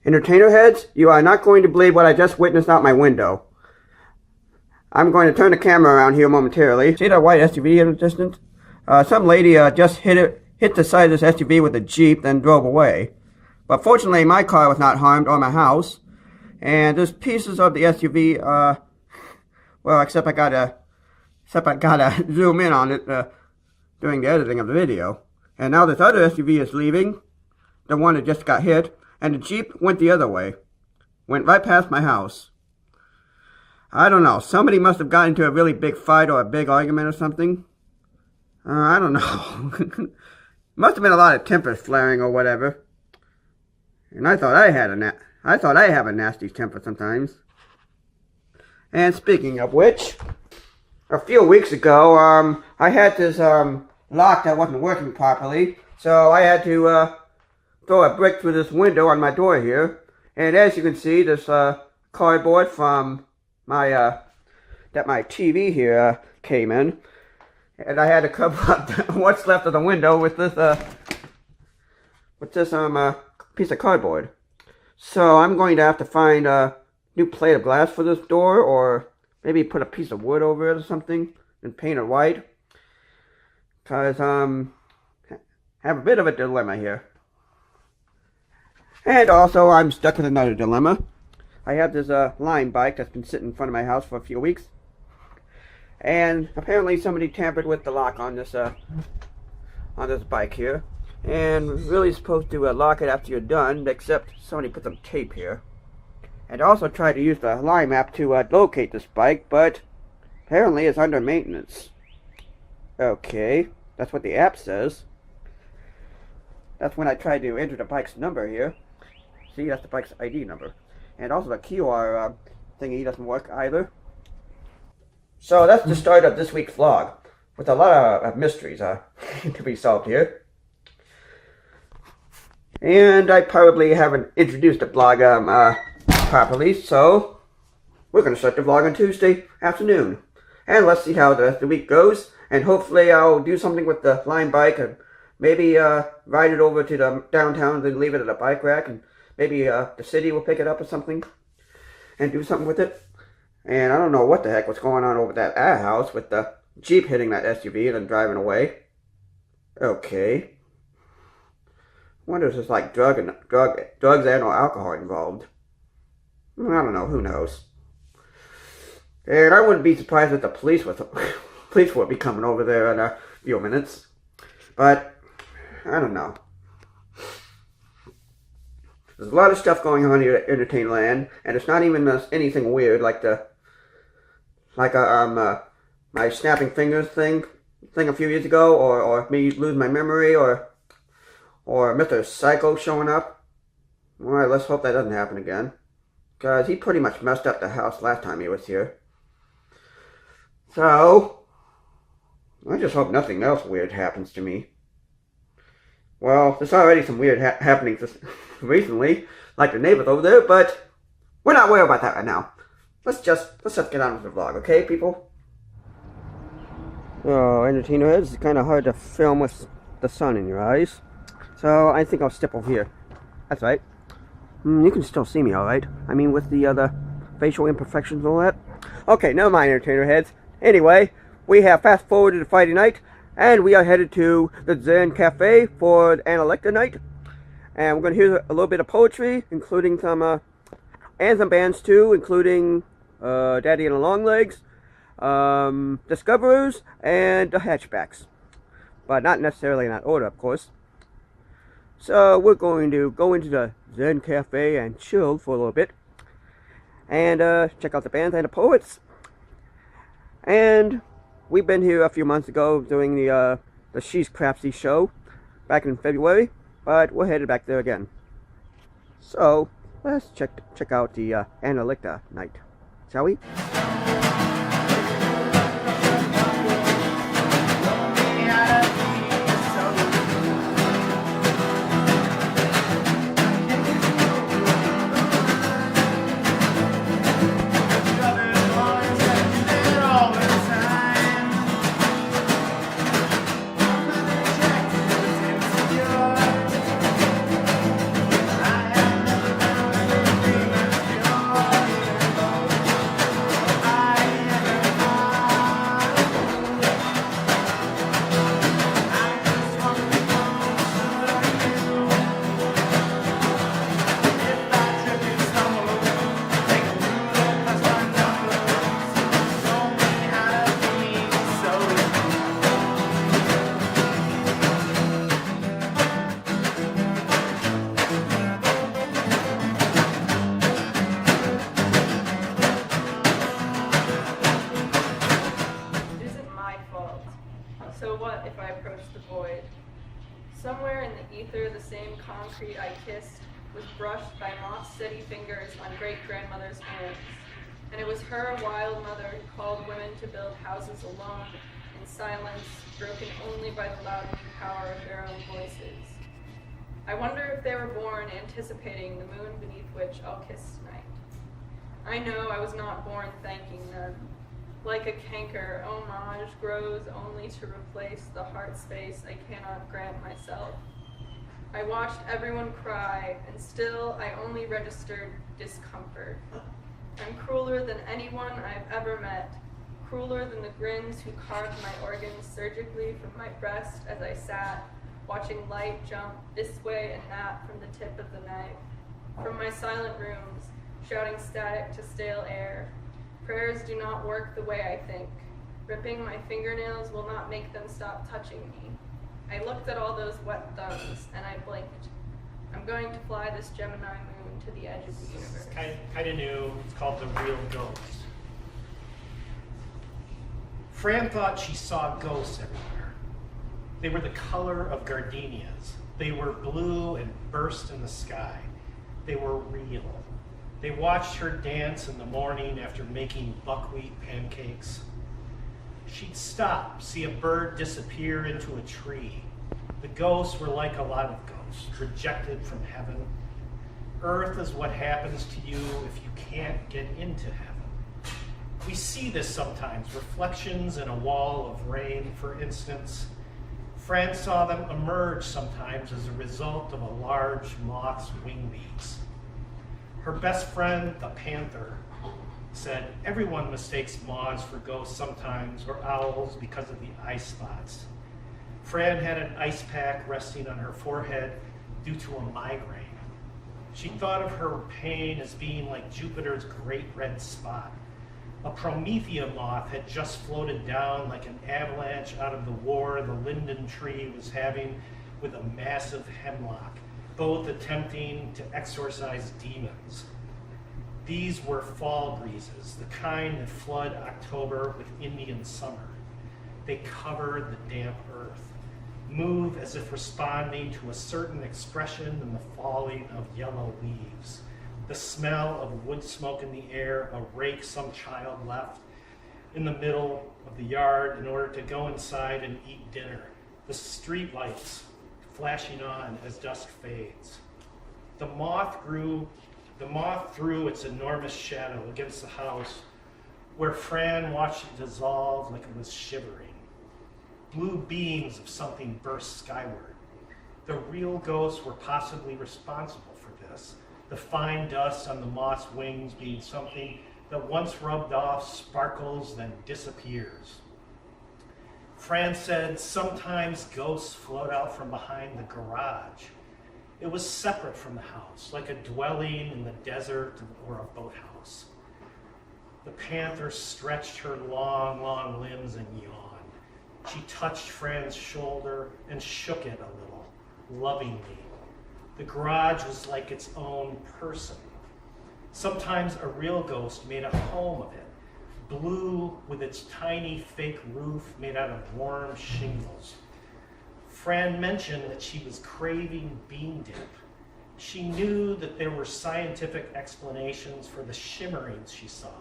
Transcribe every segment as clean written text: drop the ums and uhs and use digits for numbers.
Entertainerheads, you are not going to believe what I just witnessed out my window. I'm going to turn the camera around here momentarily. See that white SUV in the distance? Some lady just hit the side of this SUV with a Jeep, then drove away. But fortunately, my car was not harmed, or my house. And there's pieces of the SUV, well, except I gotta zoom in on it during the editing of the video. And now this other SUV is leaving, the one that just got hit, and the Jeep went the other way. Went right past my house. I don't know, somebody must have gotten into a really big fight or a big argument or something. I don't know. Must have been a lot of tempers flaring or whatever. And I thought I have a nasty temper sometimes. And speaking of which, a few weeks ago, I had this lock that wasn't working properly, so I had to throw a brick through this window on my door here. And as you can see, this cardboard from my that my TV here came in, and I had to cover up what's left of the window with this piece of cardboard. So I'm going to have to find a new plate of glass for this door, or maybe put a piece of wood over it or something and paint it white. Cause I have a bit of a dilemma here. And also I'm stuck with another dilemma. I have this line bike that's been sitting in front of my house for a few weeks. And apparently somebody tampered with the lock on this bike here. And really supposed to lock it after you're done, except somebody put some tape here. And also tried to use the Lime app to locate this bike, but apparently it's under maintenance. Okay, that's what the app says. That's when I tried to enter the bike's number here. See, that's the bike's ID number. And also the QR thingy doesn't work either. So that's the start of this week's vlog, with a lot of mysteries to be solved here. And I probably haven't introduced the vlog properly, so we're going to start the vlog on Tuesday afternoon. And let's see how the rest of the week goes. And hopefully I'll do something with the Lime bike, and maybe ride it over to the downtown and then leave it at a bike rack, and maybe the city will pick it up or something and do something with it. And I don't know what the heck was going on over at our house with the Jeep hitting that SUV and then driving away. Okay. I wonder if there's like drugs and or alcohol involved. I don't know, who knows. And I wouldn't be surprised if the police will be coming over there in a few minutes. But I don't know. There's a lot of stuff going on here at Entertainerland, and it's not even anything weird like my snapping fingers thing a few years ago, or me losing my memory, or Mr. Psycho showing up. Well, let's hope that doesn't happen again, because he pretty much messed up the house last time he was here. So I just hope nothing else weird happens to me. Well, there's already some weird happenings recently, like the neighbors over there, but we're not worried about that right now. Let's just get on with the vlog, okay, people? Oh, Entertainerhead, it's kind of hard to film with the sun in your eyes, so I think I'll step over here. That's right. You can still see me, alright? I mean, with the facial imperfections and all that. Okay, never mind, Entertainerheads. Anyway, we have fast forwarded to Friday night, and we are headed to the Zen Cafe for Analecta night. And we're going to hear a little bit of poetry, including some anthem bands too, including Daddy and the Longlegs, Discoverers, and the Hatchbacks. But not necessarily in that order, of course. So we're going to go into the Zen Cafe and chill for a little bit. And check out the bands and the poets. And we've been here a few months ago doing the She's Crapsy show back in February, but we're headed back there again. So let's check out the Analecta night, shall we? beneath her, the same concrete I kissed was brushed by moth-steady fingers on great-grandmother's hands. And it was her wild mother who called women to build houses alone, in silence, broken only by the loudening power of their own voices. I wonder if they were born anticipating the moon beneath which I'll kiss tonight. I know I was not born thanking them. Like a canker, homage grows only to replace the heart space I cannot grant myself. I watched everyone cry, and still I only registered discomfort. I'm crueler than anyone I've ever met, crueler than the grins who carved my organs surgically from my breast as I sat, watching light jump this way and that from the tip of the knife. From my silent rooms, shouting static to stale air. Prayers do not work the way I think. Ripping my fingernails will not make them stop touching me. I looked at all those wet thumbs, and I blinked. I'm going to fly this Gemini moon to the edge of the universe. It's kind of new. It's called The Real Ghost. Fran thought she saw ghosts everywhere. They were the color of gardenias. They were blue and burst in the sky. They were real. They watched her dance in the morning after making buckwheat pancakes. She'd stop, see a bird disappear into a tree. The ghosts were like a lot of ghosts, rejected from heaven. Earth is what happens to you if you can't get into heaven. We see this sometimes, reflections in a wall of rain, for instance. Fran saw them emerge sometimes as a result of a large moth's wing beats. Her best friend, the panther, said, everyone mistakes moths for ghosts sometimes, or owls because of the eye spots. Fran had an ice pack resting on her forehead due to a migraine. She thought of her pain as being like Jupiter's great red spot. A Promethea moth had just floated down like an avalanche out of the war the linden tree was having with a massive hemlock, both attempting to exorcise demons. These were fall breezes, the kind that flood October with Indian summer. They cover the damp earth, move as if responding to a certain expression in the falling of yellow leaves, the smell of wood smoke in the air, a rake some child left in the middle of the yard in order to go inside and eat dinner, the street lights flashing on as dusk fades. The moth threw its enormous shadow against the house where Fran watched it dissolve like it was shivering. Blue beams of something burst skyward. The real ghosts were possibly responsible for this, the fine dust on the moth's wings being something that once rubbed off sparkles then disappears. Fran said sometimes ghosts float out from behind the garage. It was separate from the house, like a dwelling in the desert or a boathouse. The panther stretched her long, long limbs and yawned. She touched Fran's shoulder and shook it a little, lovingly. The garage was like its own person. Sometimes a real ghost made a home of it, blue with its tiny fake roof made out of warm shingles. Fran mentioned that she was craving bean dip. She knew that there were scientific explanations for the shimmerings she saw,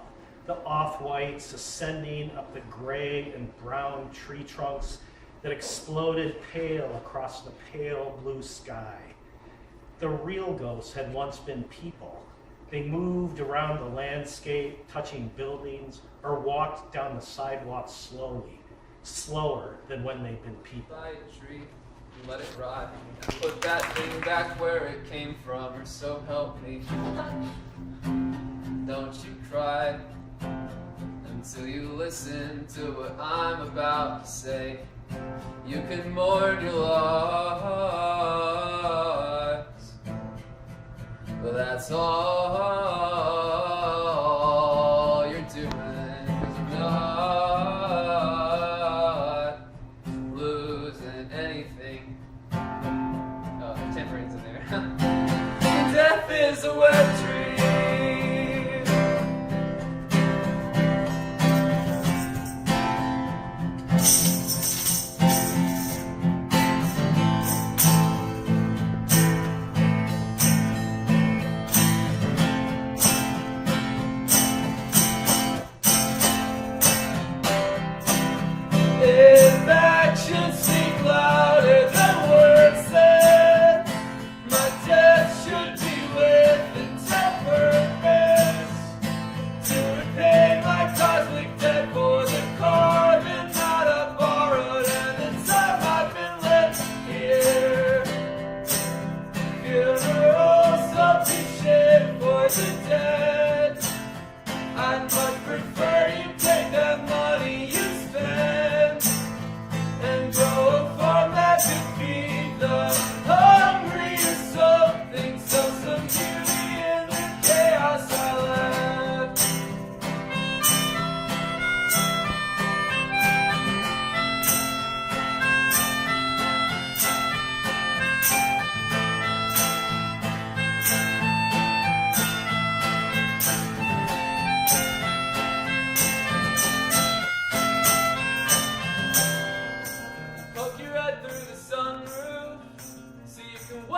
the off-whites ascending up the gray and brown tree trunks that exploded pale across the pale blue sky. The real ghosts had once been people. They moved around the landscape, touching buildings, or walked down the sidewalk slowly, slower than when they'd been people. By a tree and let it rot. Put that thing back where it came from, or so help me. Don't you cry until you listen to what I'm about to say. You can mourn your loss, but that's all you're doing. 'Cause I'm not losing anything. Oh, tambourine's in there. Death is a wet dream.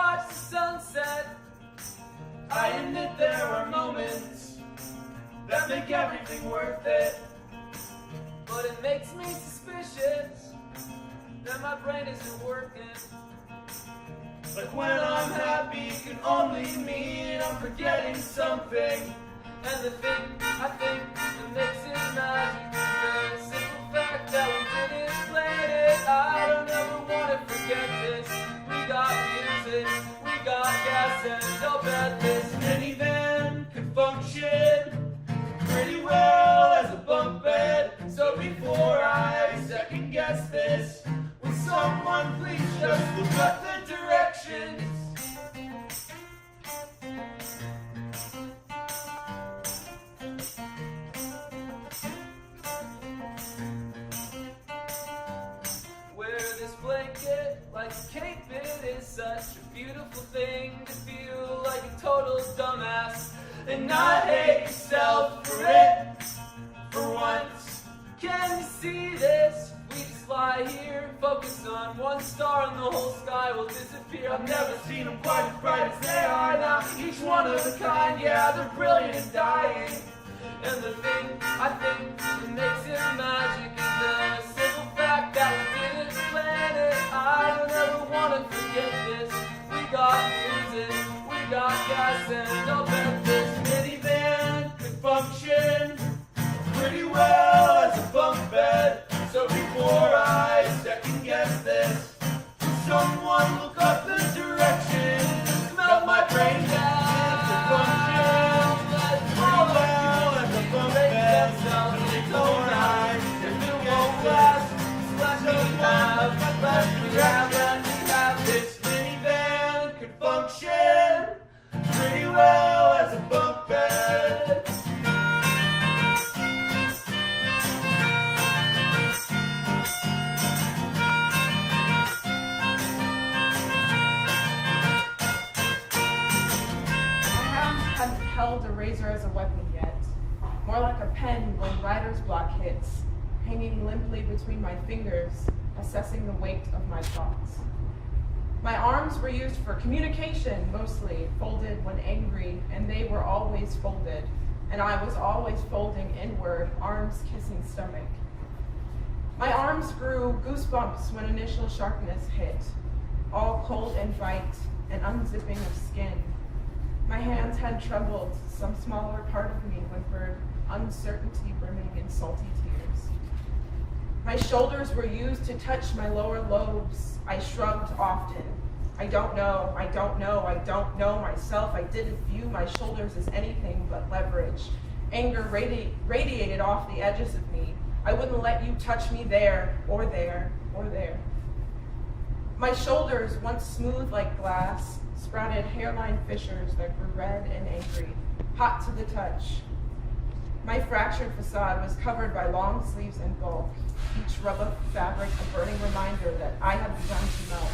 watch the sunset. I admit there are moments that make everything worth it, but it makes me suspicious that my brain isn't working. Like when I'm happy, it can only mean I'm forgetting something. And the thing I think that makes it magic is the simple fact that we didn't plan it. I don't ever want to forget this. We got music, we got gas, and I'll bet this minivan could function pretty well as a bunk bed. So before I second guess this, will someone please just look at the directions? Wear this blanket like a cape, it is such a beautiful thing to feel like a total dumbass and not hate yourself for it. For once, can you see this? We just lie here, focus on one star and the whole sky will disappear. I've never seen them quite as bright as they are now. Each one of a kind, yeah, they're brilliant and dying. And the thing I think that makes it magic is the simple fact that we didn't plan it. I don't ever want to forget this. We got music, we got gas, and I'll bet this minivan could function pretty well as a bunk bed. So before I second guess this, someone look up the directions. Melt my brain down to function pretty well as a bunk bed. So before I second guess this, let me have this minivan could function pretty well as a bunk bed. Held a razor as a weapon yet, more like a pen when writer's block hits, hanging limply between my fingers, assessing the weight of my thoughts. My arms were used for communication, mostly, folded when angry, and they were always folded, and I was always folding inward, arms kissing stomach. My arms grew goosebumps when initial sharpness hit, all cold and bright, an unzipping of skin. My hands had trembled, some smaller part of me whimpered, uncertainty brimming in salty tears. My shoulders were used to touch my lower lobes. I shrugged often. I don't know, I don't know, I don't know myself. I didn't view my shoulders as anything but leverage. Anger radiated off the edges of me. I wouldn't let you touch me there, or there, or there. My shoulders, once smooth like glass, sprouted hairline fissures that grew red and angry, hot to the touch. My fractured facade was covered by long sleeves and bulk, each rub of fabric a burning reminder that I had begun to melt.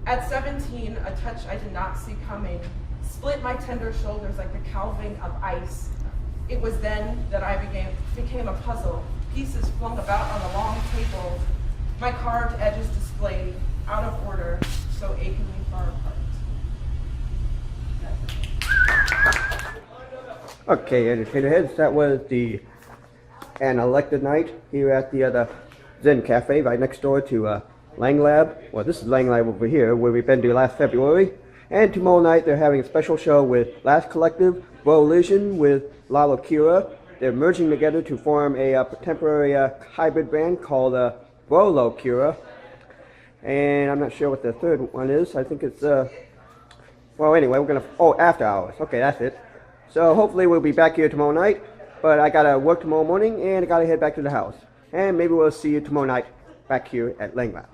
At 17, a touch I did not see coming split my tender shoulders like the calving of ice. It was then that I became a puzzle, pieces flung about on a long table, my carved edges displayed, out of order, so achingly far apart. Okay, Entertainerheads, that was the Analecta night here at the Zen Cafe right next door to Lang Lab. Well, this is Lang Lab over here, where we've been to last February. And tomorrow night they're having a special show with Last Collective, Volition with Lalo Kira. They're merging together to form a temporary hybrid band called Rolo Kira. And I'm not sure what the third one is. I think it's, well, anyway, we're gonna, oh, After Hours. Okay, that's it. So hopefully we'll be back here tomorrow night. But I gotta work tomorrow morning and I gotta head back to the house. And maybe we'll see you tomorrow night back here at Lang Lab.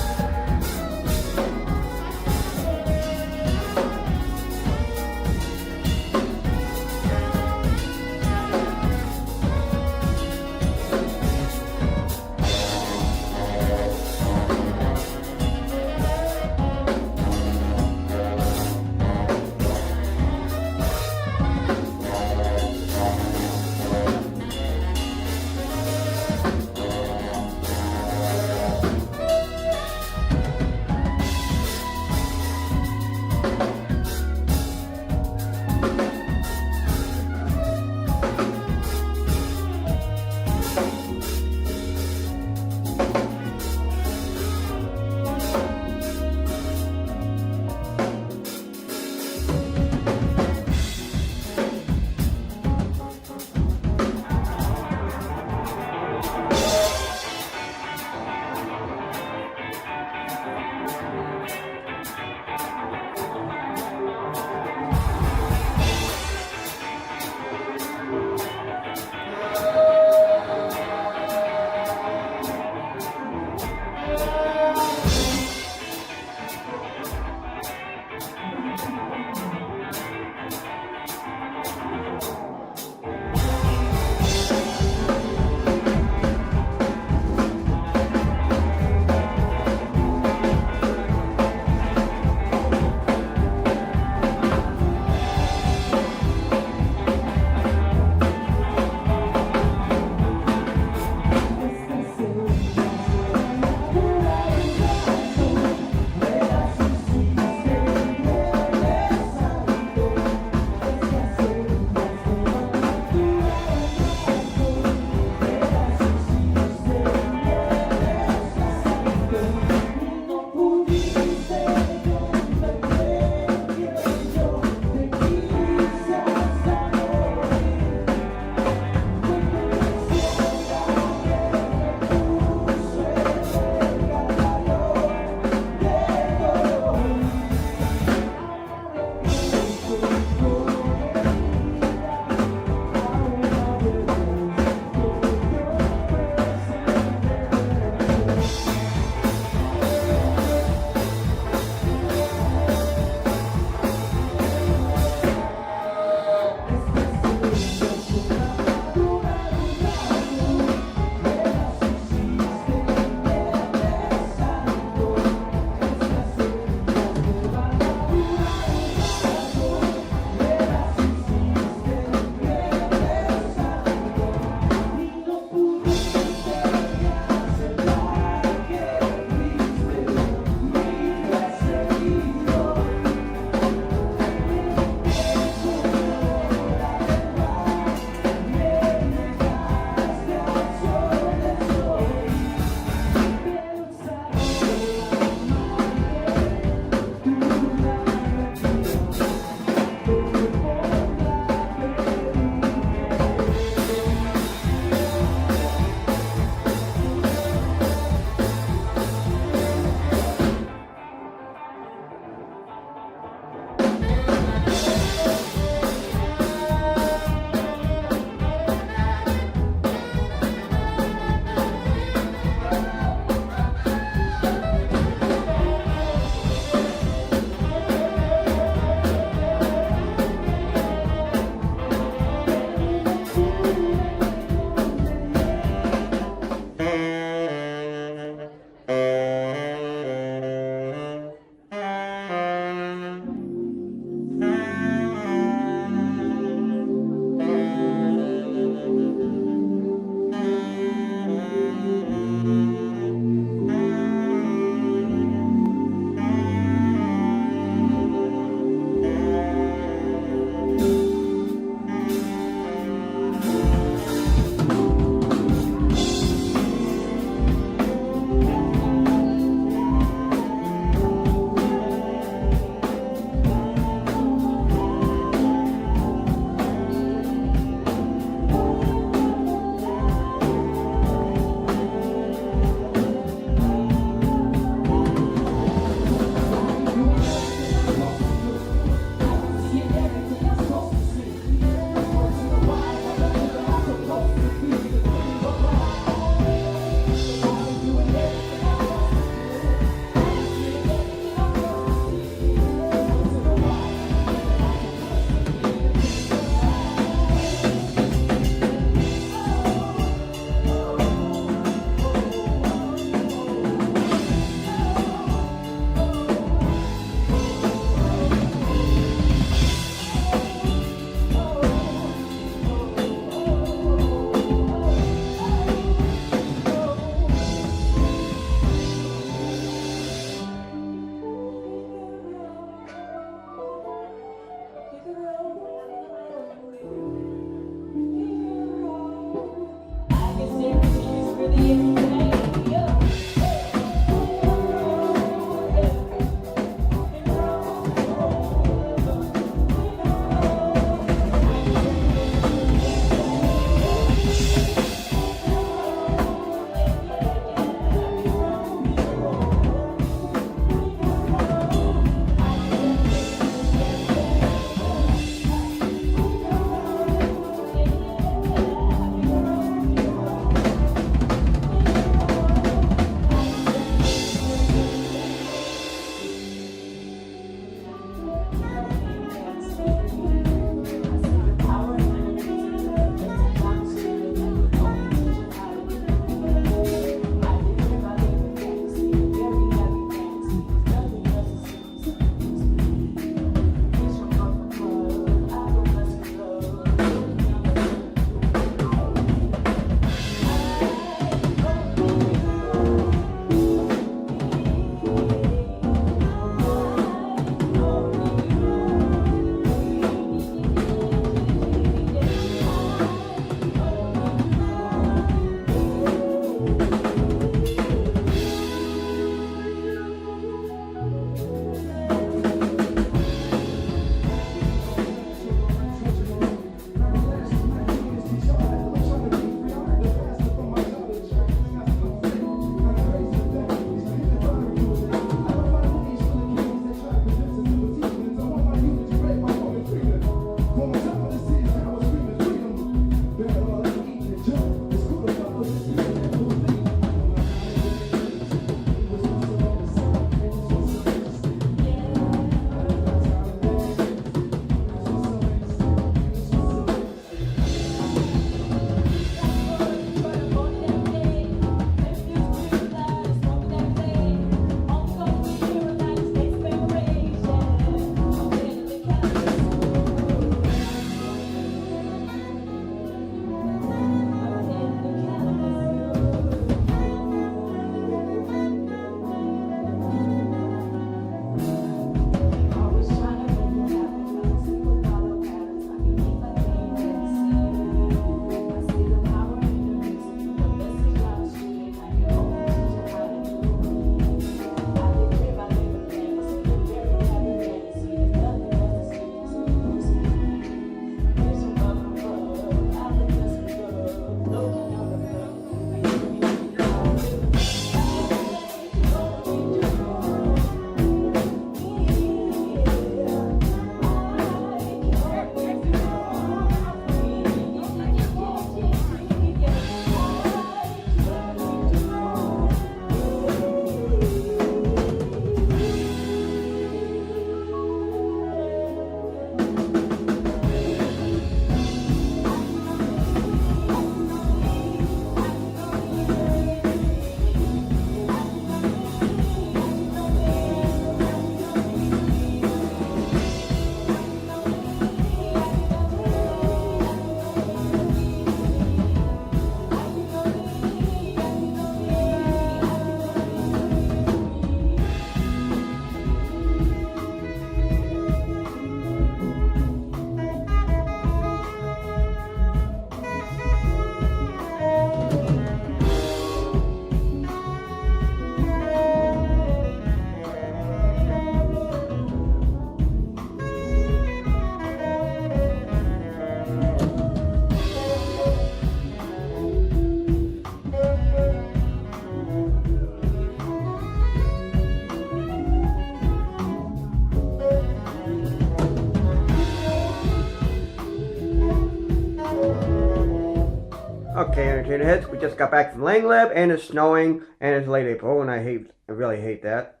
Okay, Entertainerheads, we just got back from Lang Lab, and it's snowing, and it's late April, and I really hate that.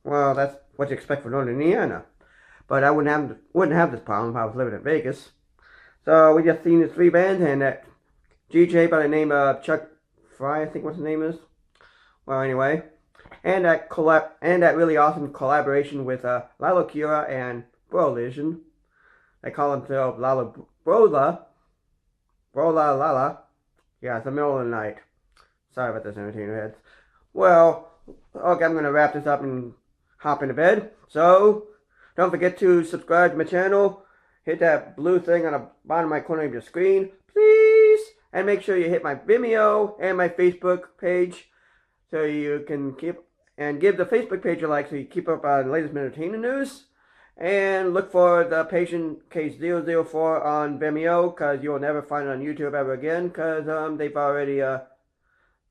Well, that's what you expect from Northern Indiana. But I wouldn't have this problem if I was living in Vegas. So we just seen the three bands, and that DJ by the name of Chuck Fry, I think what his name is. Well, anyway, and that really awesome collaboration with Lalo Kira and Brolision. They call themselves Lala Brola Lala. Yeah, it's the middle of the night. Sorry about this, Entertainerheads. Well, okay, I'm going to wrap this up and hop into bed. So, don't forget to subscribe to my channel. Hit that blue thing on the bottom of my corner of your screen, please. And make sure you hit my Vimeo and my Facebook page so you can give the Facebook page a like so you keep up on the latest entertainment news. And look for the patient case 004 on Vimeo, because you'll never find it on YouTube ever again, because they've already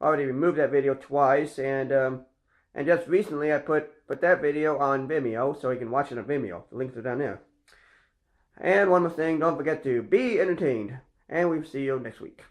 removed that video twice. And just recently I put that video on Vimeo so you can watch it on Vimeo. The links are down there. And one more thing, don't forget to be entertained. And we'll see you next week.